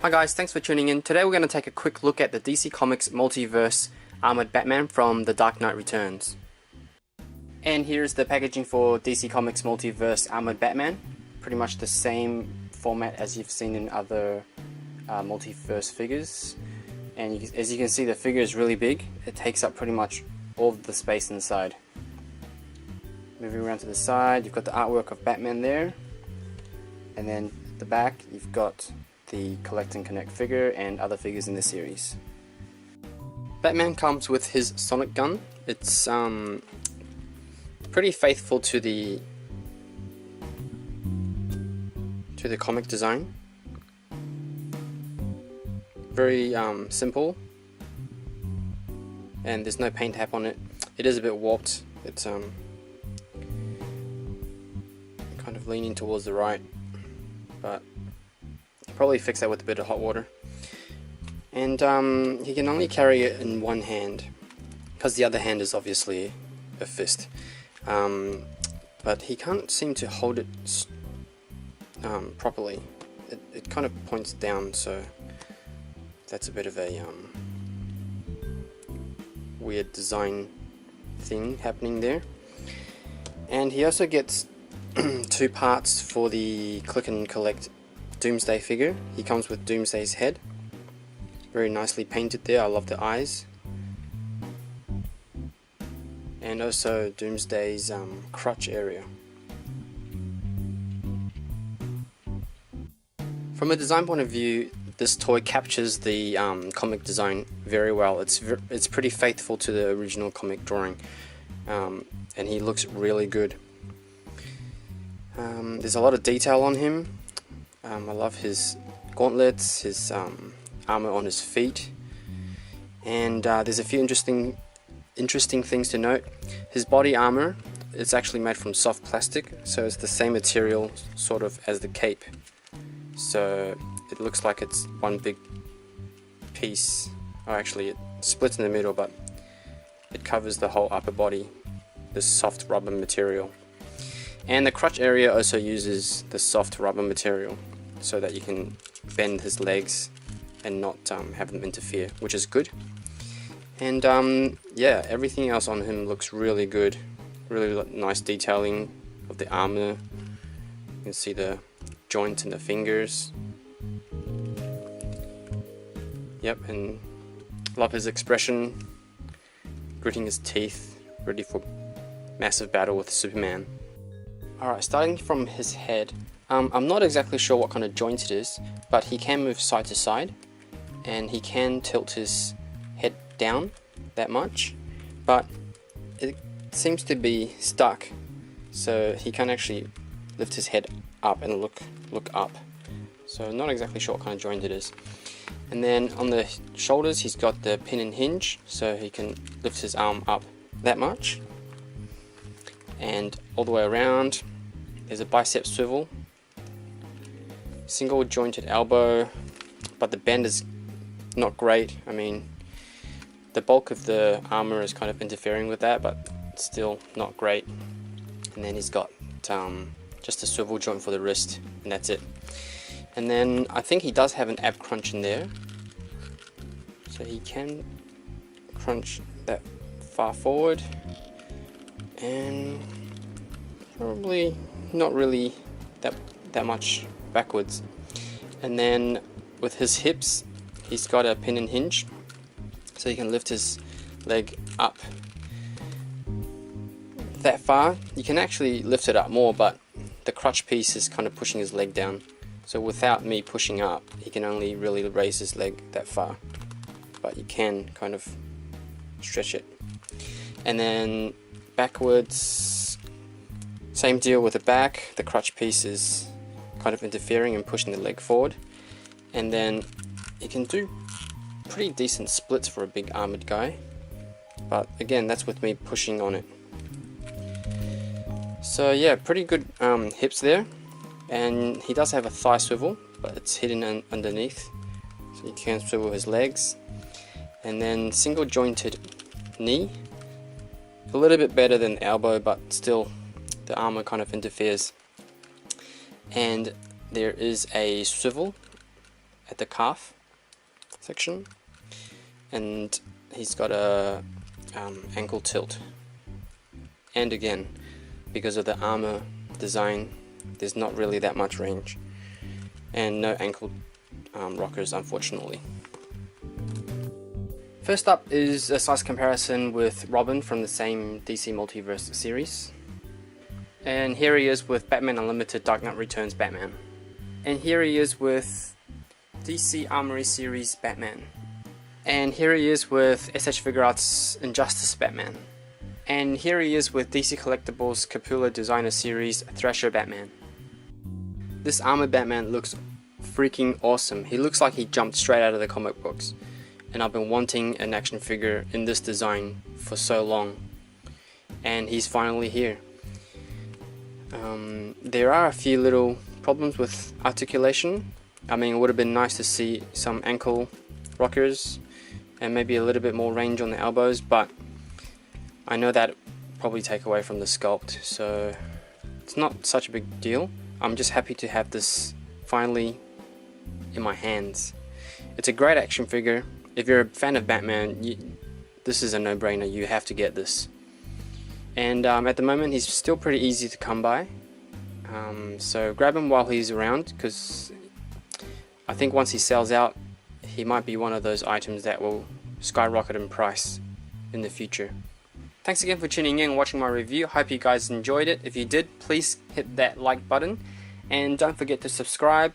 Hi guys, thanks for tuning in. Today we're going to take a quick look at the DC Comics Multiverse Armored Batman from The Dark Knight Returns. And here's the packaging for DC Comics Multiverse Armored Batman. Pretty much the same format as you've seen in other Multiverse figures. And as you can see, the figure is really big. It takes up pretty much all of the space inside. Moving around to the side, you've got the artwork of Batman there. And then at the back, you've got the Collect and Connect figure and other figures in the series. Batman comes with his sonic gun. It's pretty faithful to the comic design. Very simple, and there's no paint tap on it. It is a bit warped. It's kind of leaning towards the right, but probably fix that with a bit of hot water. And he can only carry it in one hand because the other hand is obviously a fist, but he can't seem to hold it properly. It kind of points down, so that's a bit of a weird design thing happening there. And he also gets two parts for the Click and Collect Doomsday figure. He comes with Doomsday's head, very nicely painted there. I love the eyes, and also Doomsday's crotch area. From a design point of view, this toy captures the comic design very well. It's pretty faithful to the original comic drawing, and he looks really good. There's a lot of detail on him. I love his gauntlets, his armor on his feet, and there's a few interesting things to note. His body armor is actually made from soft plastic, so it's the same material sort of as the cape. So it looks like it's one big piece, or actually it splits in the middle, but it covers the whole upper body, this soft rubber material. And the crotch area also uses the soft rubber material so that you can bend his legs and not have them interfere, which is good. And yeah, everything else on him looks really good. Really nice detailing of the armor. You can see the joint in the fingers. Yep, and love his expression, gritting his teeth, ready for massive battle with Superman. Alright, starting from his head, I'm not exactly sure what kind of joint it is, but he can move side to side, and he can tilt his head down that much, but it seems to be stuck, so he can't actually lift his head up and look up. So not exactly sure what kind of joint it is. And then on the shoulders, he's got the pin and hinge, so he can lift his arm up that much. And all the way around, there's a bicep swivel, single jointed elbow, but the bend is not great. I mean, the bulk of the armor is kind of interfering with that, but it's still not great. And then he's got just a swivel joint for the wrist, and that's it. And then I think he does have an ab crunch in there, so he can crunch that far forward, and probably not really that much backwards. And then with his hips, he's got a pin and hinge, so he can lift his leg up that far. You can actually lift it up more, but the crutch piece is kind of pushing his leg down, so without me pushing up, he can only really raise his leg that far, but you can kind of stretch it. And then backwards, same deal with the back. The crutch piece is kind of interfering and pushing the leg forward, and then you can do pretty decent splits for a big armored guy, but again, that's with me pushing on it. So yeah, pretty good hips there, and he does have a thigh swivel, but it's hidden underneath, so you can swivel his legs. And then single jointed knee, a little bit better than elbow, but still the armor kind of interferes. And there is a swivel at the calf section, and he's got a ankle tilt. And again, because of the armor design, there's not really that much range, and no ankle rockers, unfortunately. First up is a size comparison with Robin from the same DC Multiverse series. And here he is with Batman Unlimited Dark Knight Returns Batman. And here he is with DC Armory series Batman. And here he is with SH Figuarts Injustice Batman. And here he is with DC Collectibles Capullo Designer Series Thrasher Batman. This armored Batman looks freaking awesome. He looks like he jumped straight out of the comic books. And I've been wanting an action figure in this design for so long. And he's finally here. There are a few little problems with articulation. I mean, it would have been nice to see some ankle rockers and maybe a little bit more range on the elbows, but I know that probably take away from the sculpt, so it's not such a big deal. I'm just happy to have this finally in my hands. It's a great action figure. If you're a fan of Batman, this is a no-brainer. You have to get this. And at the moment he's still pretty easy to come by, so grab him while he's around, because I think once he sells out, he might be one of those items that will skyrocket in price in the future. Thanks again for tuning in and watching my review. Hope you guys enjoyed it. If you did, please hit that like button and don't forget to subscribe,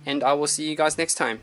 and I will see you guys next time.